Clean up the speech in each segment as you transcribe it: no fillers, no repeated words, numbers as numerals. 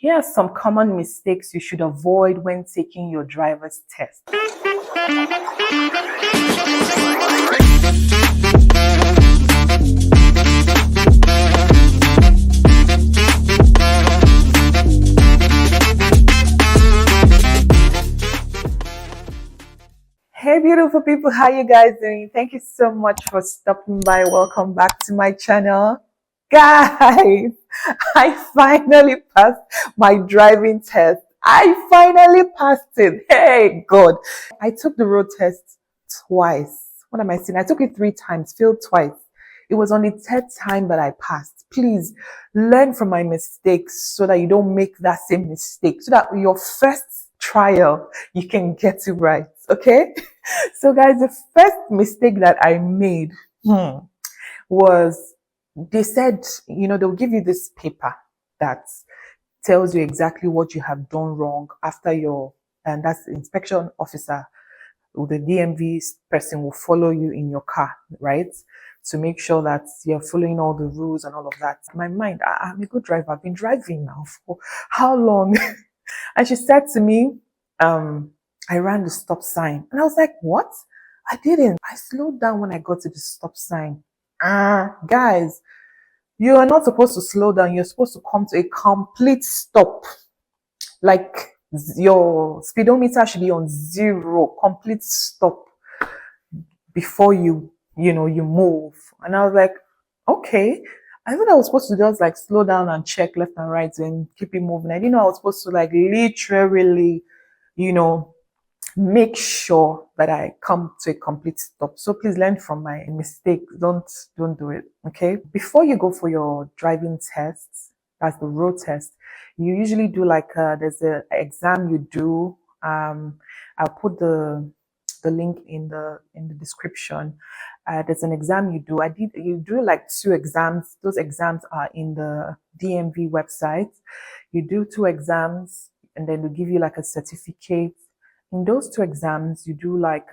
Here are some common mistakes you should avoid when taking your driver's test. Hey beautiful people, how you guys doing? Thank you so much for stopping by. Welcome back to my channel. Guys, I finally passed my driving test. I finally passed it. Hey God. I took the road test twice. What am I saying? I took it 3 times, failed twice. It was only 3rd time that I passed. Please learn from my mistakes so that you don't make that same mistake. So that your first trial, you can get it right. Okay? So guys, the first mistake that I made was, they said, they'll give you this paper that tells you exactly what you have done wrong after and that's the inspection officer, or the DMV person will follow you in your car, right? To make sure that you're following all the rules and all of that. In my mind, I'm a good driver. I've been driving now for how long? And she said to me, I ran the stop sign. And I was like, what? I didn't. I slowed down when I got to the stop sign. Guys, you are not supposed to slow down. You're supposed to come to a complete stop. Like your speedometer should be on 0, complete stop before you move. And I was like, okay. I thought I was supposed to just like slow down and check left and right and keep it moving. I didn't know I was supposed to like literally, make sure that I come to a complete stop. So please learn from my mistake. Don't do it. Okay. Before you go for your driving test, that's the road test, you usually do like there's an exam you do. I'll put the link in the description. There's an exam you do. You do like 2 exams. Those exams are in the DMV website. You do 2 exams and then they give you like a certificate. In those 2 exams, you do like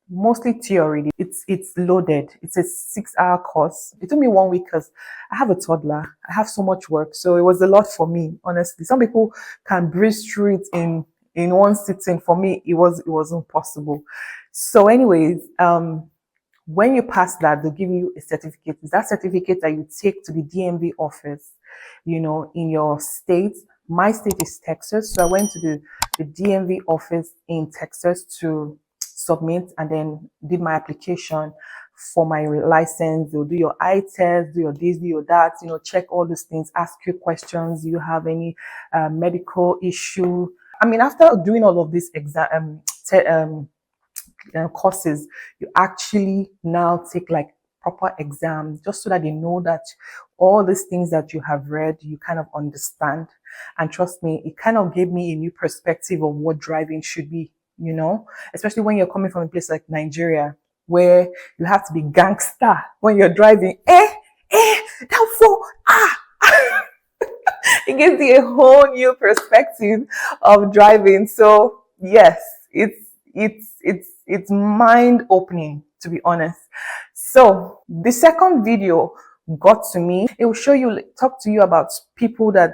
mostly theory. It's loaded. It's a 6-hour course. It took me 1 week because I have a toddler. I have so much work, so it was a lot for me. Honestly, some people can breeze through it in one sitting. For me, it wasn't possible. So, anyways, when you pass that, they'll give you a certificate. It's that certificate that you take to the DMV office, in your state. My state is Texas, so I went to the DMV office in Texas to submit and then did my application for my license. They'll do your eye test, do your this, do your that, check all those things, ask you questions. Do you have any medical issue? I mean, after doing all of these courses, you actually now take like proper exams, just so that they know that all these things that you have read, you kind of understand. And trust me, it kind of gave me a new perspective of what driving should be, especially when you're coming from a place like Nigeria, where you have to be gangster when you're driving. Therefore, it gives you a whole new perspective of driving. So yes, it's mind opening, to be honest. So the second video got to me. It will talk to you about people that,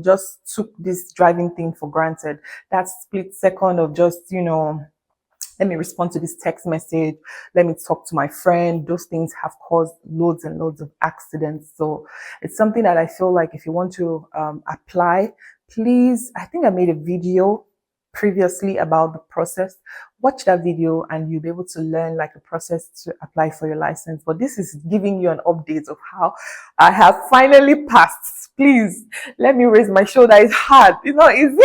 just took this driving thing for granted. That split second of just, let me respond to this text message. Let me talk to my friend. Those things have caused loads and loads of accidents. So it's something that I feel like if you want to apply, please, I think I made a video previously about the process. Watch that video and you'll be able to learn like the process to apply for your license. But this is giving you an update of how I have finally passed. Please let me raise my shoulder. It's hard. It's not easy.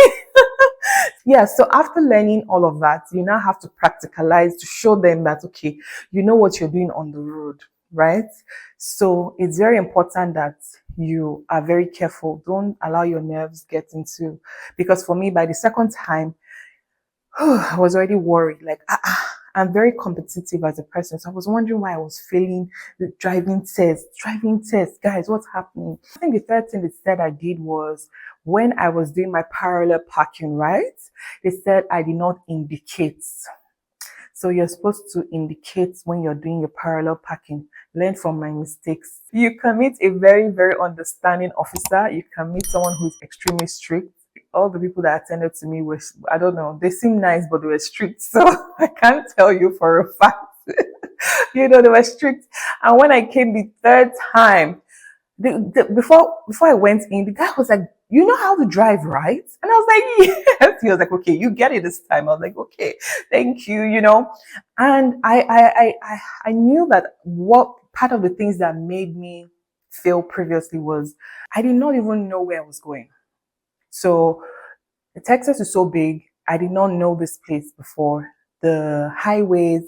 Yeah, so after learning all of that, you now have to practicalize to show them that, okay, you know what you're doing on the road, right? So it's very important that you are very careful. Don't allow your nerves get into, because for me, by the second time, I was already worried. Like, I'm very competitive as a person. So I was wondering why I was failing the driving test. Guys, what's happening? I think the third thing they said I did was when I was doing my parallel parking, right? They said I did not indicate. So you're supposed to indicate when you're doing your parallel parking. Learn from my mistakes. You can meet a very, very understanding officer. You can meet someone who's extremely strict. All the people that attended to me were, I don't know, they seemed nice, but they were strict. So I can't tell you for a fact. They were strict. And when I came the third time, before I went in, the guy was like, "You know how to drive, right?" And I was like, "Yes." He was like, "Okay, you get it this time." I was like, "Okay, thank you." And I knew that what part of the things that made me fail previously was I did not even know where I was going. So Texas is so big. I did not know this place before. The highways,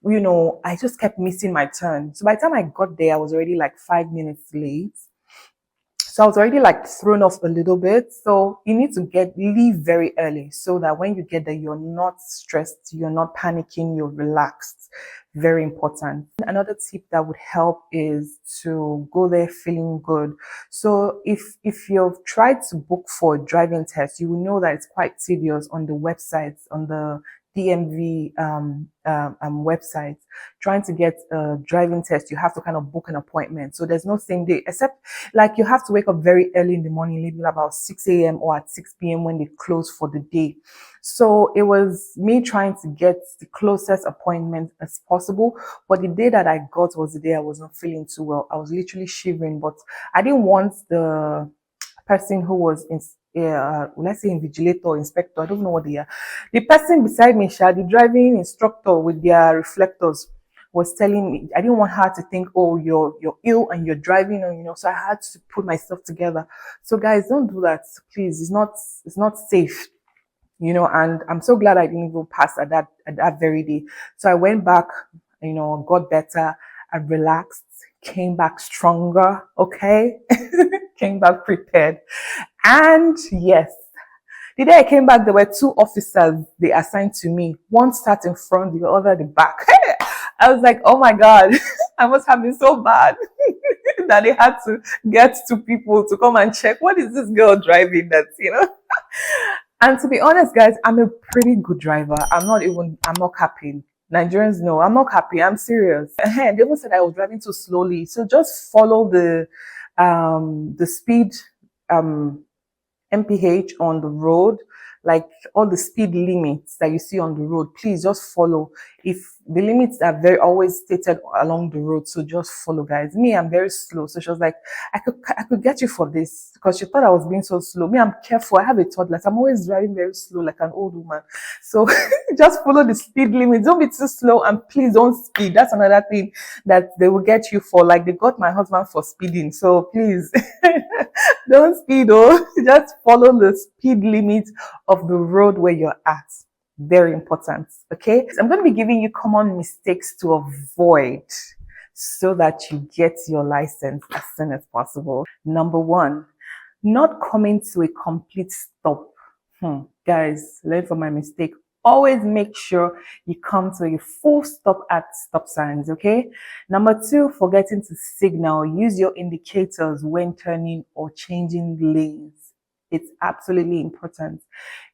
I just kept missing my turn. So by the time I got there, I was already like 5 minutes late. So I was already like thrown off a little bit. So you need to leave very early so that when you get there, you're not stressed, you're not panicking, you're relaxed. Very important. Another tip that would help is to go there feeling good. So if you've tried to book for a driving test, you will know that it's quite tedious on the websites, on the DMV website. Trying to get a driving test, you have to kind of book an appointment. So there's no same day, except like you have to wake up very early in the morning, maybe about 6 a.m. or at 6 p.m. when they close for the day. So it was me trying to get the closest appointment as possible. But the day that I got was the day I wasn't feeling too well. I was literally shivering, but I didn't want the person who was let's say invigilator, inspector, I don't know what they are. The person beside me, the driving instructor with their reflectors, was telling me, I didn't want her to think, oh, you're ill and you're driving, so I had to put myself together. So guys, don't do that, please. It's not safe. And I'm so glad I didn't even pass at that very day. So I went back, got better, I relaxed, came back stronger, okay? Came back prepared. And yes, the day I came back, there were two officers they assigned to me. One sat in front, the other the back. I was like, oh my God, I must have been so bad that they had to get two people to come and check, what is this girl driving that's. And to be honest, guys, I'm a pretty good driver. I'm not capping. Nigerians know I'm not happy. I'm serious. They even said I was driving too slowly. So just follow the speed MPH on the road, like all the speed limits that you see on the road. Please just follow. If the limits are very always stated along the road, so just follow, guys. Me, I'm very slow. So she was like, I could get you for this, because she thought I was being so slow. Me, I'm careful. I have a toddler. I'm always driving very slow, like an old woman. So just follow the speed limit. Don't be too slow, and please don't speed. That's another thing that they will get you for. Like they got my husband for speeding. So please don't speed. Just follow the speed limit of the road where you're at. Very important. Okay, so I'm going to be giving you common mistakes to avoid so that you get your license as soon as possible. Number one, not coming to a complete stop. Guys, learn from my mistake. Always make sure you come to a full stop at stop signs, okay? Number two, forgetting to signal. Use your indicators when turning or changing lanes. It's absolutely important.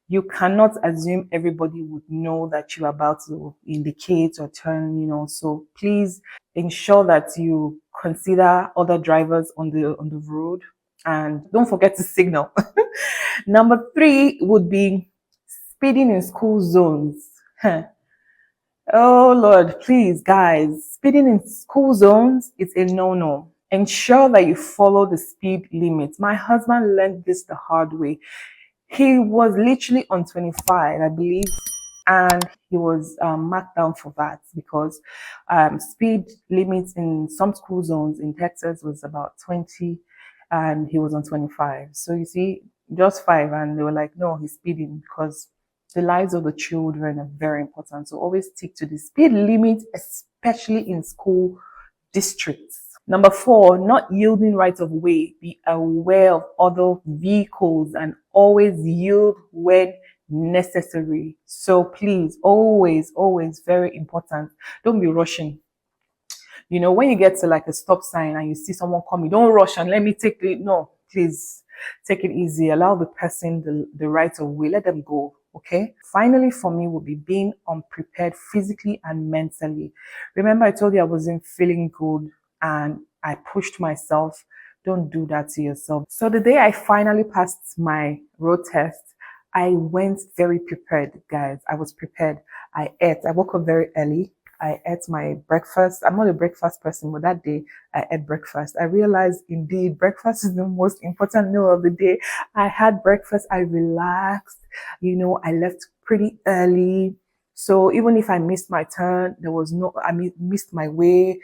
You cannot assume everybody would know that you're about to indicate or turn, so please ensure that you consider other drivers on the road, and don't forget to signal. Number three would be speeding in school zones. Oh Lord, please guys, speeding in school zones is a no-no. Ensure that you follow the speed limit. My husband learned this the hard way. He was literally on 25, I believe, and he was marked down for that because speed limits in some school zones in Texas was about 20, and he was on 25. So you see, just 5, and they were like, no, he's speeding, because the lives of the children are very important. So always stick to the speed limit, especially in school districts. Number 4, not yielding right of way. Be aware of other vehicles and always yield when necessary. So please, always, very important. Don't be rushing. When you get to like a stop sign and you see someone coming, don't rush and let me take it. No, please take it easy. Allow the person the right of way. Let them go. Okay. Finally, for me, would be being unprepared physically and mentally. Remember, I told you I wasn't feeling good and I pushed myself. Don't do that to yourself. So the day I finally passed my road test, I went very prepared, guys. I was prepared. I ate. I woke up very early. I ate my breakfast. I'm not a breakfast person, but that day I ate breakfast. I realized indeed breakfast is the most important meal of the day. I had breakfast. I relaxed. I left pretty early. So even if I missed my turn, missed my way,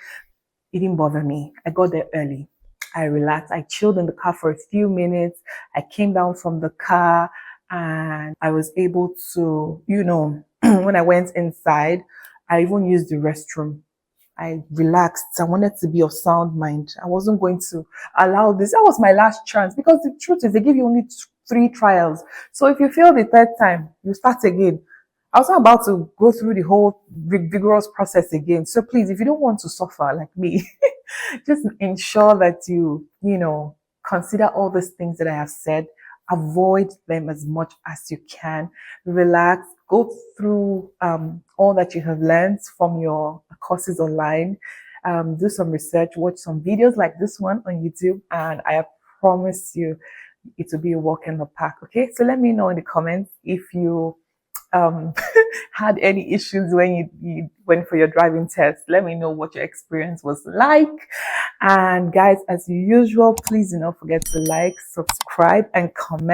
it didn't bother me. I got there early. I relaxed. I chilled in the car for a few minutes. I came down from the car and I was able to, when I went inside, I even used the restroom. I relaxed. I wanted to be of sound mind. I wasn't going to allow this. That was my last chance because the truth is they give you only three trials. So if you fail the third time, you start again. I was not about to go through the whole vigorous process again. So please, if you don't want to suffer like me, just ensure that you consider all these things that I have said, avoid them as much as you can, relax, go through all that you have learned from your courses online, do some research, watch some videos like this one on YouTube, and I promise you it will be a walk in the park. Okay, so let me know in the comments if you um, had any issues when you went for your driving test. Let me know what your experience was like. And guys, as usual, please do not forget to like, subscribe, and comment.